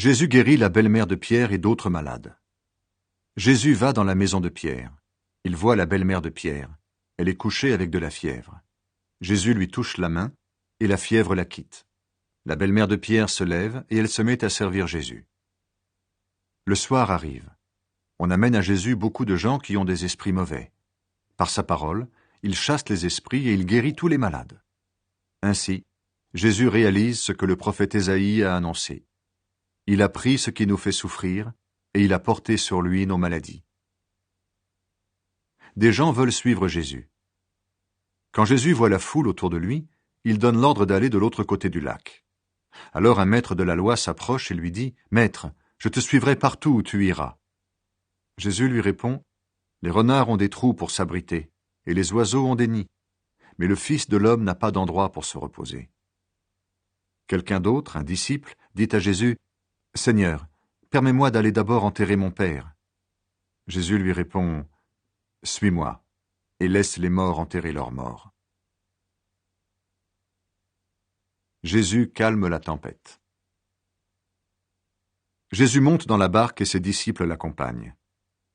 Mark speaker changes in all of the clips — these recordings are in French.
Speaker 1: Jésus guérit la belle-mère de Pierre et d'autres malades. Jésus va dans la maison de Pierre. Il voit la belle-mère de Pierre. Elle est couchée avec de la fièvre. Jésus lui touche la main, et la fièvre la quitte. La belle-mère de Pierre se lève, et elle se met à servir Jésus. Le soir arrive. On amène à Jésus beaucoup de gens qui ont des esprits mauvais. Par sa parole, il chasse les esprits et il guérit tous les malades. Ainsi, Jésus réalise ce que le prophète Ésaïe a annoncé. Il a pris ce qui nous fait souffrir, et il a porté sur lui nos maladies. Des gens veulent suivre Jésus. Quand Jésus voit la foule autour de lui, il donne l'ordre d'aller de l'autre côté du lac. Alors un maître de la loi s'approche et lui dit « Maître, je te suivrai partout où tu iras. » Jésus lui répond « Les renards ont des trous pour s'abriter, et les oiseaux ont des nids, mais le Fils de l'homme n'a pas d'endroit pour se reposer. » Quelqu'un d'autre, un disciple, dit à Jésus « Seigneur, permets-moi d'aller d'abord enterrer mon père. » Jésus lui répond « Suis-moi, et laisse les morts enterrer leurs morts. » Jésus calme la tempête. Jésus monte dans la barque et ses disciples l'accompagnent.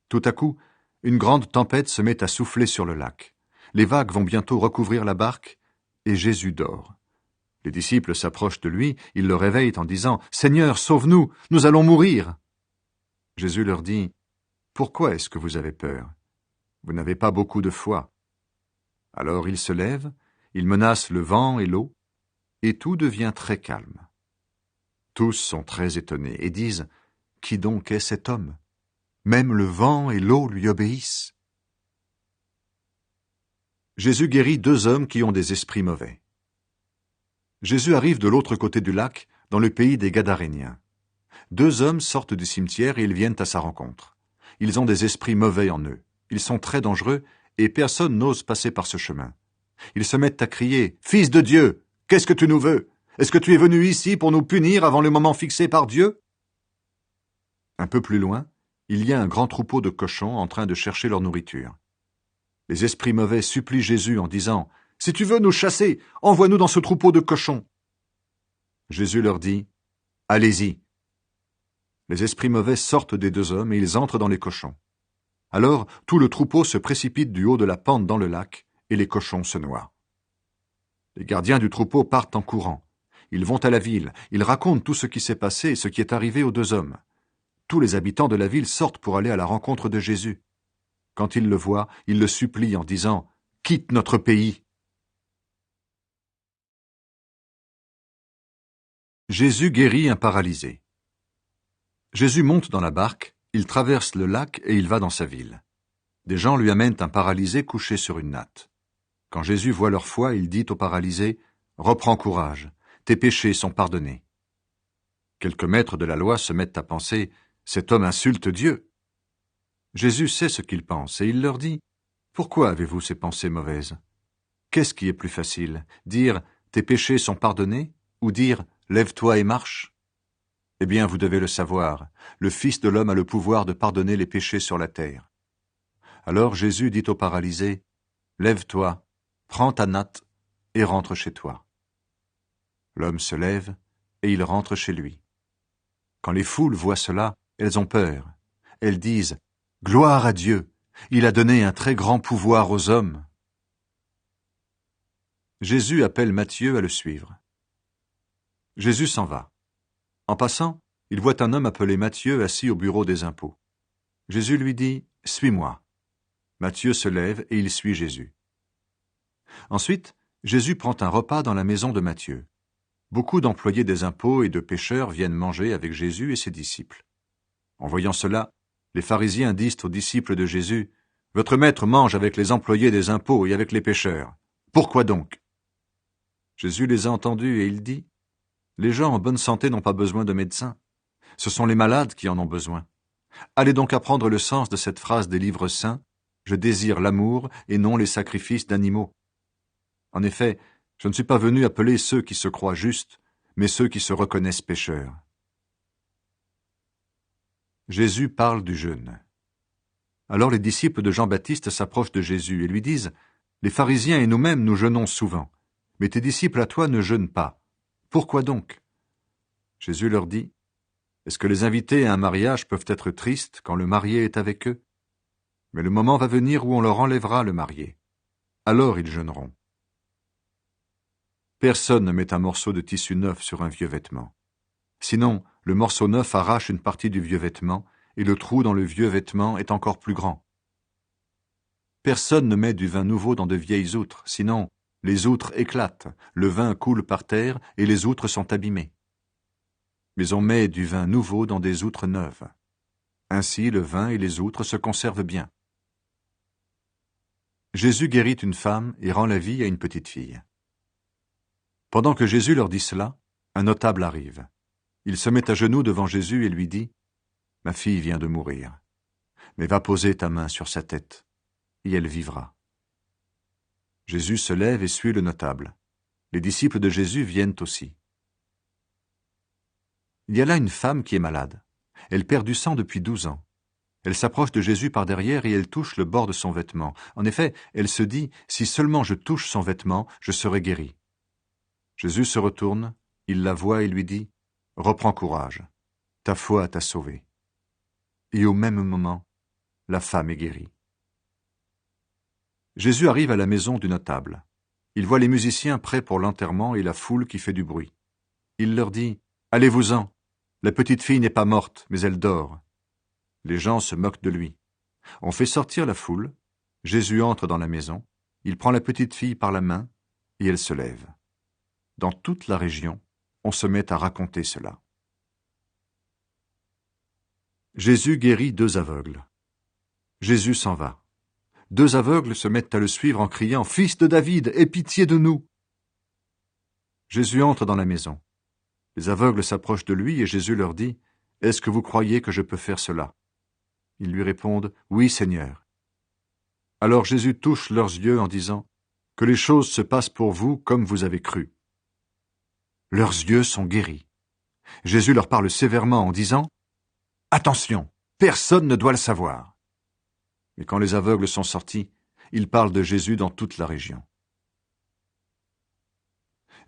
Speaker 1: Tout à coup, une grande tempête se met à souffler sur le lac. Les vagues vont bientôt recouvrir la barque, et Jésus dort. Les disciples s'approchent de lui, ils le réveillent en disant « Seigneur, sauve-nous, nous allons mourir !» Jésus leur dit « Pourquoi est-ce que vous avez peur? Vous n'avez pas beaucoup de foi. » Alors il se lève, il menace le vent et l'eau, et tout devient très calme. Tous sont très étonnés et disent « Qui donc est cet homme? Même le vent et l'eau lui obéissent. » Jésus guérit 2 hommes qui ont des esprits mauvais. Jésus arrive de l'autre côté du lac, dans le pays des Gadaréniens. 2 hommes sortent du cimetière et ils viennent à sa rencontre. Ils ont des esprits mauvais en eux. Ils sont très dangereux et personne n'ose passer par ce chemin. Ils se mettent à crier « Fils de Dieu, qu'est-ce que tu nous veux? Est-ce que tu es venu ici pour nous punir avant le moment fixé par Dieu ?» Un peu plus loin, il y a un grand troupeau de cochons en train de chercher leur nourriture. Les esprits mauvais supplient Jésus en disant « Si tu veux nous chasser, envoie-nous dans ce troupeau de cochons. » Jésus leur dit « Allez-y. » Les esprits mauvais sortent des 2 hommes et ils entrent dans les cochons. Alors tout le troupeau se précipite du haut de la pente dans le lac et les cochons se noient. Les gardiens du troupeau partent en courant. Ils vont à la ville, ils racontent tout ce qui s'est passé et ce qui est arrivé aux 2 hommes. Tous les habitants de la ville sortent pour aller à la rencontre de Jésus. Quand ils le voient, ils le supplient en disant « Quitte notre pays !» Jésus guérit un paralysé. Jésus monte dans la barque, il traverse le lac et il va dans sa ville. Des gens lui amènent un paralysé couché sur une natte. Quand Jésus voit leur foi, il dit au paralysé « Reprends courage, tes péchés sont pardonnés. » Quelques maîtres de la loi se mettent à penser « Cet homme insulte Dieu. » Jésus sait ce qu'ils pensent et il leur dit « Pourquoi avez-vous ces pensées mauvaises? Qu'est-ce qui est plus facile, dire « Tes péchés sont pardonnés » ou dire « Lève-toi et marche » Eh bien, vous devez le savoir, le Fils de l'homme a le pouvoir de pardonner les péchés sur la terre. Alors Jésus dit au paralysé « Lève-toi, prends ta natte et rentre chez toi. » L'homme se lève et il rentre chez lui. Quand les foules voient cela, elles ont peur. Elles disent « Gloire à Dieu, il a donné un très grand pouvoir aux hommes. » Jésus appelle Matthieu à le suivre. Jésus s'en va. En passant, il voit un homme appelé Matthieu assis au bureau des impôts. Jésus lui dit « Suis-moi ». Matthieu se lève et il suit Jésus. Ensuite, Jésus prend un repas dans la maison de Matthieu. Beaucoup d'employés des impôts et de pêcheurs viennent manger avec Jésus et ses disciples. En voyant cela, les pharisiens disent aux disciples de Jésus « Votre maître mange avec les employés des impôts et avec les pêcheurs. Pourquoi donc ?» Jésus les a entendus et il dit « Les gens en bonne santé n'ont pas besoin de médecins. Ce sont les malades qui en ont besoin. Allez donc apprendre le sens de cette phrase des livres saints « Je désire l'amour et non les sacrifices d'animaux. » En effet, je ne suis pas venu appeler ceux qui se croient justes, mais ceux qui se reconnaissent pécheurs. Jésus parle du jeûne. Alors les disciples de Jean-Baptiste s'approchent de Jésus et lui disent « Les pharisiens et nous-mêmes nous jeûnons souvent, mais tes disciples à toi ne jeûnent pas. Pourquoi donc ?» Jésus leur dit Est-ce que les invités à un mariage peuvent être tristes quand le marié est avec eux? Mais le moment va venir où on leur enlèvera le marié. Alors ils jeûneront. Personne ne met un morceau de tissu neuf sur un vieux vêtement. Sinon, le morceau neuf arrache une partie du vieux vêtement, et le trou dans le vieux vêtement est encore plus grand. Personne ne met du vin nouveau dans de vieilles outres, sinon les outres éclatent, le vin coule par terre et les outres sont abîmées. Mais on met du vin nouveau dans des outres neuves. Ainsi le vin et les outres se conservent bien. Jésus guérit une femme et rend la vie à une petite fille. Pendant que Jésus leur dit cela, un notable arrive. Il se met à genoux devant Jésus et lui dit « Ma fille vient de mourir, mais va poser ta main sur sa tête, et elle vivra. » Jésus se lève et suit le notable. Les disciples de Jésus viennent aussi. Il y a là une femme qui est malade. Elle perd du sang depuis 12 ans. Elle s'approche de Jésus par derrière et elle touche le bord de son vêtement. En effet, elle se dit « Si seulement je touche son vêtement, je serai guérie. » Jésus se retourne, il la voit et lui dit « Reprends courage, ta foi t'a sauvée. » Et au même moment, la femme est guérie. Jésus arrive à la maison du notable. Il voit les musiciens prêts pour l'enterrement et la foule qui fait du bruit. Il leur dit « Allez-vous-en, la petite fille n'est pas morte, mais elle dort. » Les gens se moquent de lui. On fait sortir la foule. Jésus entre dans la maison. Il prend la petite fille par la main et elle se lève. Dans toute la région, on se met à raconter cela. Jésus guérit 2 aveugles. Jésus s'en va. 2 aveugles se mettent à le suivre en criant « Fils de David, aie pitié de nous !» Jésus entre dans la maison. Les aveugles s'approchent de lui et Jésus leur dit « Est-ce que vous croyez que je peux faire cela ?» Ils lui répondent « Oui, Seigneur. » Alors Jésus touche leurs yeux en disant « Que les choses se passent pour vous comme vous avez cru. » Leurs yeux sont guéris. Jésus leur parle sévèrement en disant « Attention, personne ne doit le savoir. » Mais quand les aveugles sont sortis, ils parlent de Jésus dans toute la région.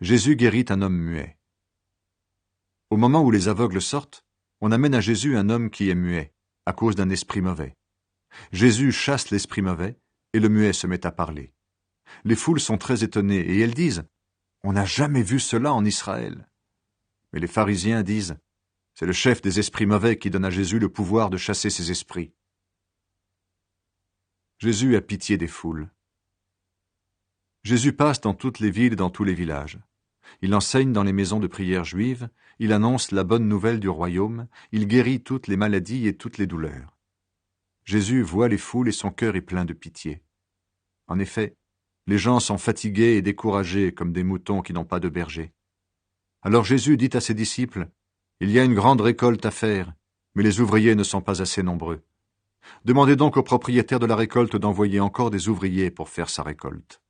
Speaker 1: Jésus guérit un homme muet. Au moment où les aveugles sortent, on amène à Jésus un homme qui est muet, à cause d'un esprit mauvais. Jésus chasse l'esprit mauvais, et le muet se met à parler. Les foules sont très étonnées, et elles disent « On n'a jamais vu cela en Israël. » Mais les pharisiens disent « C'est le chef des esprits mauvais qui donne à Jésus le pouvoir de chasser ces esprits. » Jésus a pitié des foules. Jésus passe dans toutes les villes et dans tous les villages. Il enseigne dans les maisons de prière juives, il annonce la bonne nouvelle du royaume, il guérit toutes les maladies et toutes les douleurs. Jésus voit les foules et son cœur est plein de pitié. En effet, les gens sont fatigués et découragés comme des moutons qui n'ont pas de berger. Alors Jésus dit à ses disciples, « Il y a une grande récolte à faire, mais les ouvriers ne sont pas assez nombreux. Demandez donc au propriétaire de la récolte d'envoyer encore des ouvriers pour faire sa récolte. »